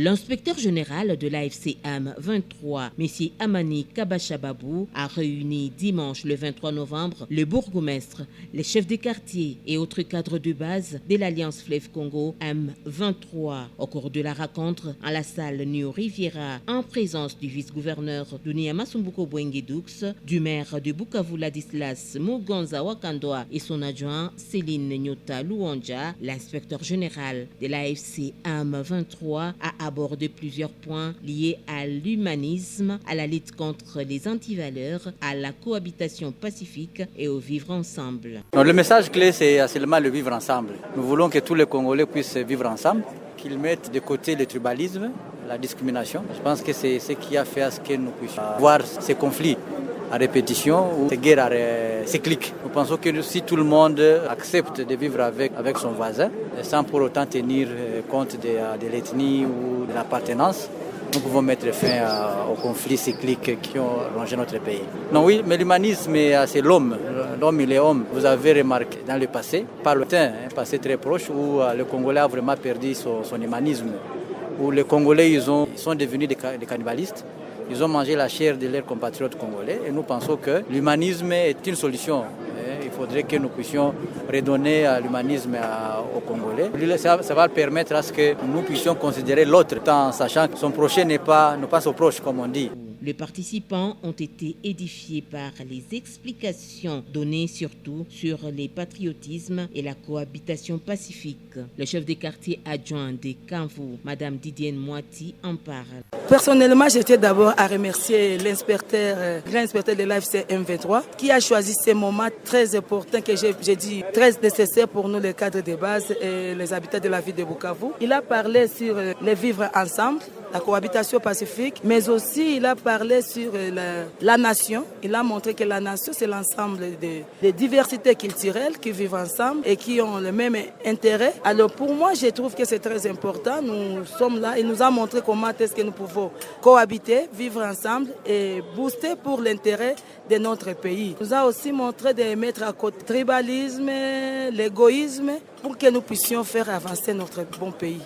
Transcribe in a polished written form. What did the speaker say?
L'inspecteur général de l'AFC-AM 23, M. Amani Kabachababou, a réuni dimanche le 23 novembre le bourgmestre, les chefs des quartiers et autres cadres de base de l'Alliance Fleuve Congo M23 au cours de la rencontre en la salle New Riviera en présence du vice-gouverneur Dunia Masumbuko Bwenguedoux, du maire de Bukavu Ladislas Mugonza Wakandoa et son adjoint Céline Nyota Louanja. L'inspecteur général de l'AFC-AM 23 a abordé plusieurs points liés à l'humanisme, à la lutte contre les antivaleurs, à la cohabitation pacifique et au vivre ensemble. Donc, le message clé, c'est seulement le vivre ensemble. Nous voulons que tous les Congolais puissent vivre ensemble, qu'ils mettent de côté le tribalisme, la discrimination. Je pense que c'est ce qui a fait à ce que nous puissions voir ces conflits à répétition ou ces guerres cycliques. Nous pensons que si tout le monde accepte de vivre avec son voisin, sans pour autant tenir compte de l'ethnie ou de l'appartenance, nous pouvons mettre fin aux conflits cycliques qui ont rongé notre pays. Non, oui, mais l'humanisme, c'est l'homme. L'homme, il est homme. Vous avez remarqué dans le passé, par le temps, un passé très proche, où le Congolais a vraiment perdu son humanisme, où les Congolais ils sont devenus des cannibalistes. Ils ont mangé la chair de leurs compatriotes congolais et nous pensons que l'humanisme est une solution. Il faudrait que nous puissions redonner l'humanisme aux Congolais. Ça va permettre à ce que nous puissions considérer l'autre, en sachant que son prochain n'est pas son proche, comme on dit. Les participants ont été édifiés par les explications données surtout sur les patriotismes et la cohabitation pacifique. Le chef des quartiers adjoint des Kanvu, Mme Didienne Moiti, en parle. Personnellement, j'étais d'abord à remercier l'inspecteur de l'AFC M23 qui a choisi ces moments très importants que j'ai dit très nécessaires pour nous, les cadres de base et les habitants de la ville de Bukavu. Il a parlé sur les vivre ensemble, la cohabitation pacifique, mais aussi il a parlé sur la nation. Il a montré que la nation, c'est l'ensemble des diversités culturelles qui vivent ensemble et qui ont le même intérêt. Alors pour moi, je trouve que c'est très important. Nous sommes là. Il nous a montré comment est-ce que nous pouvons cohabiter, vivre ensemble et booster pour l'intérêt de notre pays. Il nous a aussi montré de mettre à côté le tribalisme, l'égoïsme, pour que nous puissions faire avancer notre bon pays.